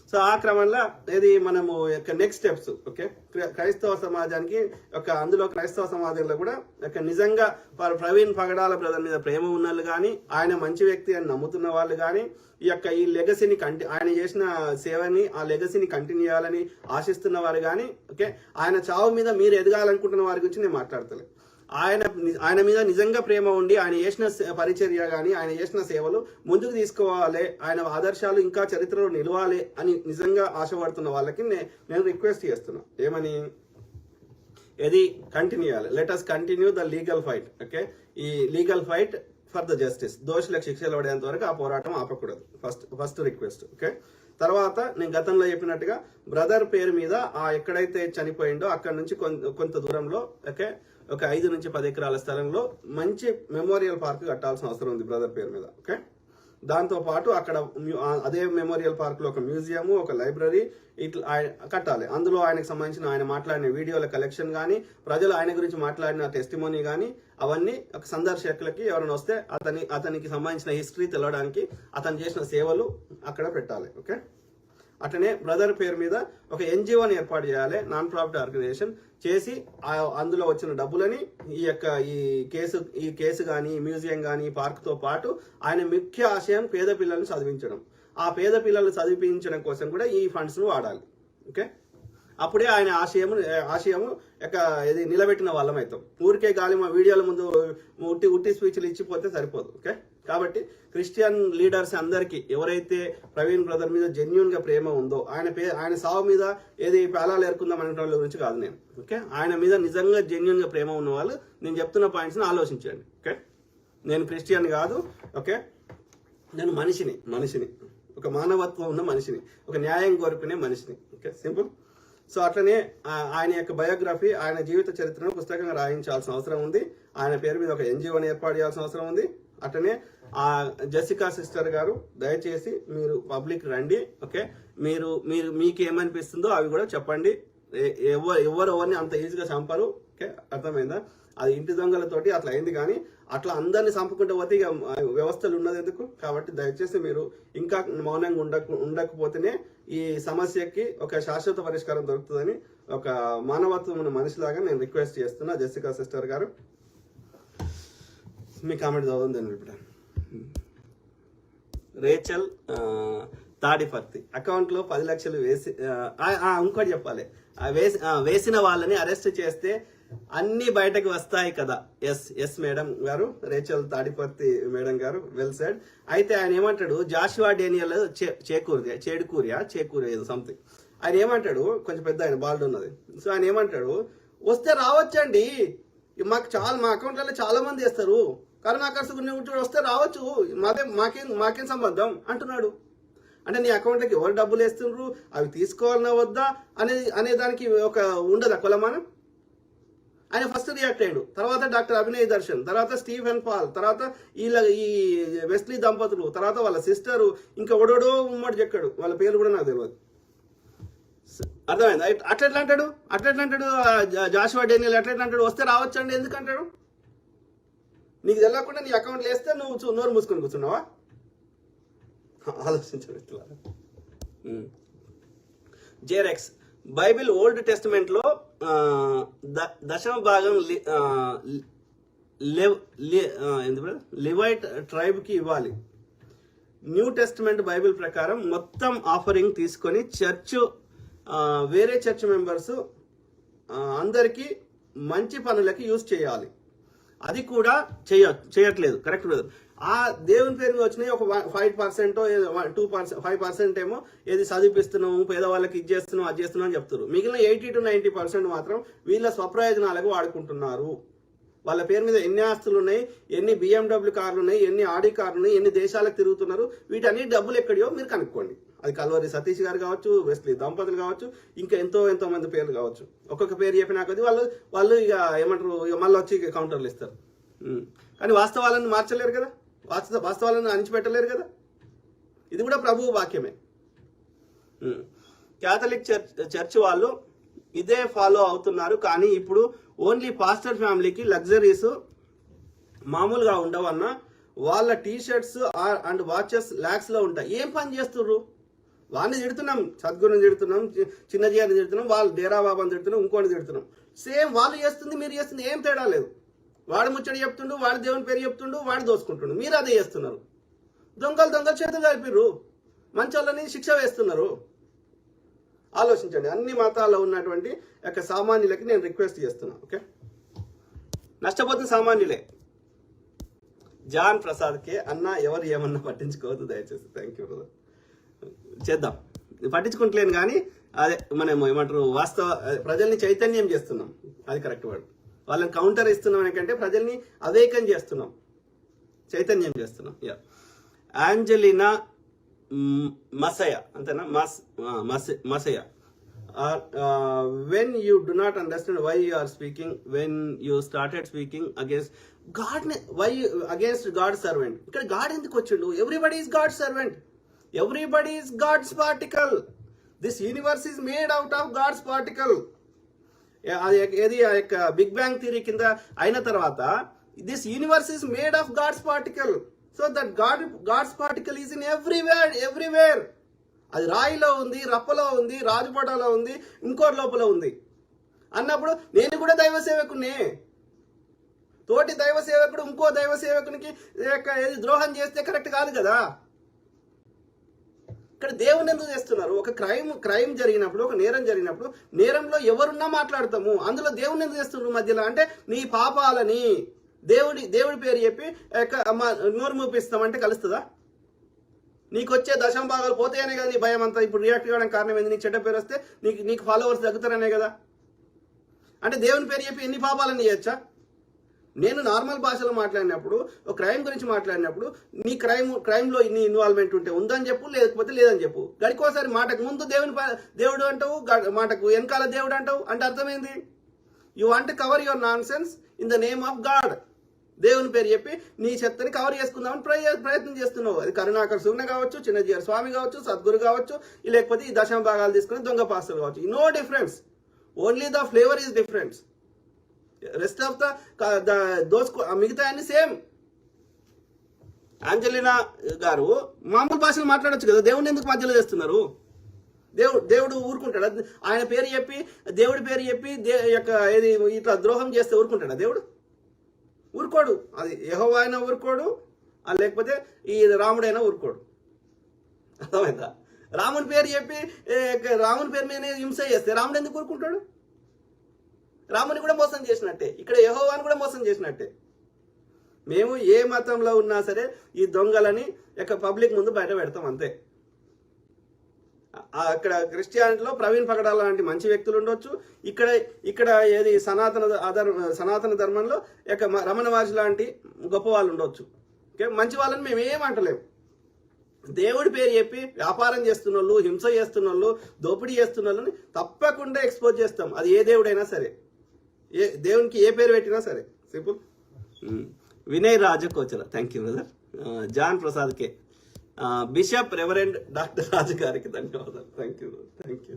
So ఆ క్రమంలో ఇది మనము నెక్స్ట్ స్టెప్స్ ఓకే క్రైస్తవ సమాజానికి అందులో క్రైస్తవ సమాజంలో కూడా నిజంగా ప్రవీణ్ పగడాల బ్రదర్ మీద ప్రేమ ఉన్న వాళ్ళు కానీ ఆయన మంచి వ్యక్తి అని నమ్ముతున్న వాళ్ళు కానీ ఈ లెగసీని ఆయన చేసిన సేవని ఆ లెగసీని కంటిన్యూ చేయాలని ఆశిస్తున్న వారు కానీ ఓకే ఆయన చావు మీద మీరు ఎదగాలనుకుంటున్న వారి గురించి నేను మాట్లాడతలేదు. ఆయన మీద నిజంగా ప్రేమ ఉండి ఆయన చేసిన పరిచర్య కానీ ఆయన చేసిన సేవలు ముందుకు తీసుకోవాలి, ఆయన ఆదర్శాలు ఇంకా చరిత్రలో నిలవాలి అని నిజంగా ఆశపడుతున్న వాళ్ళకి నేను రిక్వెస్ట్ చేస్తున్నా ఏమని ఇది కంటిన్యూ చేయాలి. Let us continue the legal fight okay. ఈ legal fight for the justice, దోషులకు శిక్షలు పడేంత వరకు ఆ పోరాటం ఆపకూడదు. First request okay. తర్వాత నేను గతంలో చెప్పినట్టుగా బ్రదర్ పేరు మీద ఎక్కడైతే చనిపోయిండో అక్కడ నుంచి కొంత దూరంలో ఓకే ఒక 5 నుంచి 10 ఎకరాల స్థలంలో మంచి మెమోరియల్ పార్క్ కట్టాల్సిన అవసరం ఉంది బ్రదర్ పేరు మీద ఓకే. దాంతో పాటు అక్కడ అదే మెమోరియల్ పార్క్ లో ఒక మ్యూజియం, ఒక లైబ్రరీ ఇట్లా కట్టాలి. అందులో ఆయనకు సంబంధించిన ఆయన మాట్లాడిన వీడియోల కలెక్షన్ కానీ ప్రజలు ఆయన గురించి మాట్లాడిన టెస్టిమోనీ కానీ అవన్నీ ఒక సందర్శకులకి ఎవరైనా వస్తే అతనికి సంబంధించిన హిస్టరీ తెలవడానికి అతను చేసిన సేవలు అక్కడ పెట్టాలి ఓకే. అట్లనే బ్రదర్ పేరు మీద ఒక ఎన్జిఓని ఏర్పాటు చేయాలి, నాన్ ప్రాఫిట్ ఆర్గనైజేషన్ చేసి అందులో వచ్చిన డబ్బులని ఈ కేసు కానీ మ్యూజియం కానీ పార్క్తో పాటు ఆయన ముఖ్య ఆశయం పేద పిల్లల్ని చదివించడం. ఆ పేద పిల్లల్ని చదివించడం కోసం కూడా ఈ ఫండ్స్ను వాడాలి ఓకే. అప్పుడే ఆయన ఆశయము ఇది నిలబెట్టిన వాళ్ళం అవుతాం. ఊరికే గాలి మా వీడియోల ముందు ఉట్టి స్పీచ్లు ఇచ్చిపోతే సరిపోదు ఓకే. క్రిస్టియన్ లీడర్స్ అందరికీ ఎవరైతే ప్రవీణ్ బ్రదర్ మీద జెన్యున్ గా ప్రేమ ఉందో ఆయన సావు మీద పేలాలు ఏరుకుందాం అనే వాళ్ళ గురించి కాదు నేను ఓకే. ఆయన మీద నిజంగా జెన్యున్ గా ప్రేమ ఉన్న వాళ్ళు నేను చెప్తున్న పాయింట్స్ ని ఆలోచించండి ఓకే. నేను క్రిస్టియన్ కాదు ఓకే, నేను మనిషిని ఒక మానవత్వం ఉన్న మనిషిని, ఒక న్యాయం కోరుకునే మనిషిని ఓకే, సింపుల్. సో అట్లనే ఆయన యొక్క బయోగ్రఫీ, ఆయన జీవిత చరిత్రను పుస్తకంగా రాయించాల్సిన అవసరం ఉంది. ఆయన పేరు మీద ఒక ఎన్జిఓని ఏర్పాటు చేయాల్సిన అవసరం ఉంది. అట్లనే జెసికా సిస్టర్ గారు దయచేసి మీరు పబ్లిక్ రండి ఓకే. మీకు ఏమనిపిస్తుందో అవి కూడా చెప్పండి. ఎవరిని అంత ఈజీగా చంపరు ఓకే, అర్థమైందా? అది ఇంటి దొంగలతోటి అట్లా అయింది, కానీ అట్లా అందరినీ చంపుకుంటూ పోతే ఇక వ్యవస్థలు ఉన్నది ఎందుకు? కాబట్టి దయచేసి మీరు ఇంకా మౌనంగా ఉండకపోతేనే ఈ సమస్యకి ఒక శాశ్వత పరిష్కారం దొరుకుతుందని ఒక మానవత్వం ఉన్న మనిషిలాగా నేను రిక్వెస్ట్ చేస్తున్నా. జెసికా సిస్టర్ గారు మీ కామెంట్ చదవండి. నేను ఇప్పుడు రేచల్ తాడిపర్తి అకౌంట్లో 10 లక్షలు వేసి ఇంకోటి చెప్పాలి, వేసిన వాళ్ళని అరెస్ట్ చేస్తే అన్ని బయటకు వస్తాయి కదా. ఎస్ మేడం గారు, రేచల్ తాడిపర్తి మేడం గారు, వెల్ సెడ్. అయితే ఆయన ఏమంటాడు, జాషువా డేనియల్ చేకూరియా ఏదో సంథింగ్, ఆయన ఏమంటాడు, కొంచెం పెద్ద ఆయన బాల్డ్ ఉన్నది. సో ఆయన ఏమంటాడు, వస్తే రావచ్చండి, మా అకౌంట్లలో చాలా మంది వేస్తారు, కరోనా ఖర్చు వస్తే రావచ్చు, మాకేం సంబంధం అంటున్నాడు. అంటే నీ అకౌంట్లకి ఎవరు డబ్బులు వేస్తున్నారు, అవి తీసుకోవాలన్నా వద్దా అనే దానికి ఒక ఉండదా కొలమానం? ఆయన ఫస్ట్ రియాక్ట్ అయ్యాడు. తర్వాత డాక్టర్ అభినయ్ దర్శన్, తర్వాత స్టీఫెన్ పాల్, తర్వాత ఈ వెస్లీ దంపతులు, తర్వాత వాళ్ళ సిస్టరు, ఇంకా ఒడోడో ఉమ్మడి చెక్కాడు, వాళ్ళ పేర్లు కూడా నాకు తెలియదు. అర్థమైంది? అట్లా అంటాడు జాషువా డేనియల్ అట్లా అంటాడు, వస్తే రావచ్చండి ఎందుకంటాడు? నీకు తెలియకుండా నీ అకౌంట్లో వేస్తే నువ్వు నోరు మూసుకొని కూర్చున్నావా? ఆలోచించండి. జేరెక్స్ బైబిల్ ఓల్డ్ టెస్టిమెంట్ లో దశమ భాగం లివైట్ ట్రైబ్ కి ఇవ్వాలి. న్యూ టెస్టిమెంట్ బైబిల్ ప్రకారం మొత్తం ఆఫరింగ్ తీసుకొని వేరే చర్చ్ మెంబర్స్ అందరికీ మంచి పనులకి యూజ్ చేయాలి. అది కూడా చేయట్లేదు. Correct brother. ఆ దేవుని పేరు మీద వచ్చినాయి ఒక 5% 2% 5% ఏమో ఏది చదివిపిస్తున్నాము, పేదవాళ్ళకి ఇది చేస్తున్నాం అది చేస్తున్నాం అని చెప్తారు. మిగిలిన 80 to 90% మాత్రం వీళ్ళ స్వప్రయోజనాలకు వాడుకుంటున్నారు. వాళ్ళ పేరు మీద ఎన్ని ఆస్తులు ఉన్నాయి, ఎన్ని BMW కార్లు ఉన్నాయి, ఎన్ని ఆడి కార్లు ఉన్నాయి, ఎన్ని దేశాలకు తిరుగుతున్నారు, వీటన్ని డబ్బులు ఎక్కడియో మీరు కనుక్కోండి. అది కల్వరి సతీష్ గారు కావచ్చు, వెస్లీ దంపతులు కావచ్చు, ఇంకా ఎంతో మంది పేర్లు కావచ్చు. ఒక్కొక్క పేరు చెప్పినా కొద్ది వాళ్ళు ఇక ఏమంటారు, ఇక మళ్ళీ వచ్చి కౌంటర్లు ఇస్తారు. కానీ వాస్తవాలను మార్చలేరు కదా, వాస్తవాలను అణిచిపెట్టలేరు కదా. ఇది కూడా ప్రభువు వాక్యమే. క్యాథలిక్ చర్చ్ వాళ్ళు ఇదే ఫాలో అవుతున్నారు. కానీ ఇప్పుడు ఓన్లీ పాస్టర్ ఫ్యామిలీకి లగ్జరీస్ మామూలుగా ఉండవన్నా వాళ్ళ T shirts and watches lakhs లో ఉంటాయి. ఏం పని చేస్తుర్రు? వాడిని తిడుతున్నాం, సద్గురుని తిడుతున్నాం, చిన్నజీని తిడుతున్నాం, వాళ్ళు డేరా బాబాని తిడుతున్నాం, ఇంకోటి తిడుతున్నాం. సేమ్ వాళ్ళు చేస్తుంది మీరు చేస్తుంది ఏం తేడా లేదు. వాడు ముచ్చడి చెప్తుండు, వాడు దేవుని పేరు చెప్తుండు, వాడు దోసుకుంటుండు, మీరు అదే చేస్తున్నారు. దొంగలు చేతులు కలిపిర్రు, మంచోళ్ళని శిక్ష వేస్తున్నారు. ఆలోచించండి. అన్ని మతాల్లో ఉన్నటువంటి యొక్క సామాన్యులకి నేను రిక్వెస్ట్ చేస్తున్నాను. ఓకే, నష్టపోతున్న సామాన్యులే. జాన్ ప్రసాద్కే అన్న ఎవరు ఏమన్నా పట్టించుకోవద్దు దయచేసి. Thank you brother. చేద్దాం, పట్టించుకుంటలేను కానీ అదే మనం ఏమంటారు వాస్తవ ప్రజల్ని చైతన్యం చేస్తున్నాం, అది కరెక్ట్ వర్డ్. వాళ్ళని కౌంటర్ ఇస్తున్నాం ఎందుకంటే ప్రజల్ని అవేకం చేస్తున్నాం, చైతన్యం చేస్తున్నాం. యాంజలినా మసయ అంతేనా, మసయ. when you do not understand why you are speaking, when you started speaking against God, why you against God's servant? ఇక్కడ God ఎందుకు వచ్చిండు? Everybody is God's servant, everybody is God's particle. This universe is made out of God's particle. అది ఏది ఆ యొక్క big bang theory కింద అయిన తర్వాత this universe is made of God's particle. So that God's particle is in everywhere. అది రాయిలో ఉంది, రప్పలో ఉంది, రాజుపటాలో ఉంది, ఇంకోటి లోపల ఉంది అన్నప్పుడు నేను కూడా దైవ సేవకునే. తోటి దైవ సేవకుడు ఇంకో దైవ సేవకునికి ద్రోహం చేస్తే కరెక్ట్ కాదు కదా. ఇక్కడ దేవుని ఎందుకు చేస్తున్నారు? ఒక క్రైమ్ జరిగినప్పుడు, ఒక నేరం జరిగినప్పుడు, నేరంలో ఎవరున్నా మాట్లాడతాము, అందులో దేవుని ఎందుకు చేస్తున్నారు మధ్యలో? అంటే నీ పాపాలని దేవుడి పేరు చెప్పి నోరు మూపిస్తామంటే కలుస్తుందా? నీకు వచ్చే దశమ భాగాలు పోతాయనే కదా నీ భయం అంతా. ఇప్పుడు రియాక్ట్ కావడానికి కారణం ఏంది? నీకు చెడ్డ పేరు వస్తే నీకు ఫాలోవర్స్ తగ్గుతారనే కదా. అంటే దేవుని పేరు చెప్పి ఎన్ని పాపాలని చేయొచ్చా? నేను నార్మల్ భాషలో మాట్లాడినప్పుడు, ఒక క్రైమ్ గురించి మాట్లాడినప్పుడు నీ క్రైమ్లో నీ ఇన్వాల్వ్మెంట్ ఉంటే ఉందని చెప్పు, లేకపోతే లేదని చెప్పు. గడికోసారి మాటకు ముందు దేవుడు అంటావు, మాటకు వెనకాల దేవుడు అంటావు. అంటే అర్థమైంది, you want cover your non sense in the name of God. దేవుని పేరు చెప్పి నీ చెత్తని కవర్ చేసుకుందామని ప్రయత్నం చేస్తున్నావు. అది కరుణాకర్ సుగ్న కావచ్చు, చిన్నజీఆర్ స్వామి కావచ్చు, సద్గురు కావచ్చు, లేకపోతే ఈ దశమ భాగాలు తీసుకుని దొంగ పాస్టర్లు కావచ్చు. No difference, only the flavour is difference. Rest of the మిగతా అన్ని సేమ్. ఆంజలినా గారు మామూలు భాషలు మాట్లాడొచ్చు కదా, దేవుడిని ఎందుకు మధ్యలో చేస్తున్నారు? దేవుడు ఊరుకుంటాడా? ఆయన పేరు చెప్పి, దేవుడి పేరు చెప్పి ఏది ఇట్లా ద్రోహం చేస్తే ఊరుకుంటాడా దేవుడు? ఊరుకోడు. అది యెహోవా అయినా ఊరుకోడు, లేకపోతే ఈ రాముడైనా ఊరుకోడు. అర్థమైందా? రాముని పేరు చెప్పి రాముని పేరు మీద హింస చేస్తే రాముడు ఎందుకు ఊరుకుంటాడు? రాముని కూడా మోసం చేసినట్టే, ఇక్కడ యెహోవాని కూడా మోసం చేసినట్టే. మేము ఏ మతంలో ఉన్నా సరే ఈ దొంగలని పబ్లిక్ ముందు బయట పెడతాం అంతే. అక్కడ క్రిస్టియానిటీలో ప్రవీణ్ పగడాల లాంటి మంచి వ్యక్తులు ఉండొచ్చు, ఇక్కడ ఏది సనాతన ధర్మంలో రమణ మహర్షి లాంటి గొప్ప వాళ్ళు ఉండొచ్చు. ఓకే, మంచి వాళ్ళని మేము ఏమంటలేము. దేవుడి పేరు చెప్పి వ్యాపారం చేస్తున్న వాళ్ళు, హింస చేస్తున్న వాళ్ళు, దోపిడీ చేస్తున్న వాళ్ళని తప్పకుండా ఎక్స్పోజ్ చేస్తాం. అది ఏ దేవుడైనా సరే, దేవునికి ఏ పేరు పెట్టినా సరే. Simple. Vinay Rajakochala, thank you brother. John ప్రసాద్కే, బిషప్ రెవరెండ్ డాక్టర్ రాజు గారికి ధన్యవాదాలు. Thank you.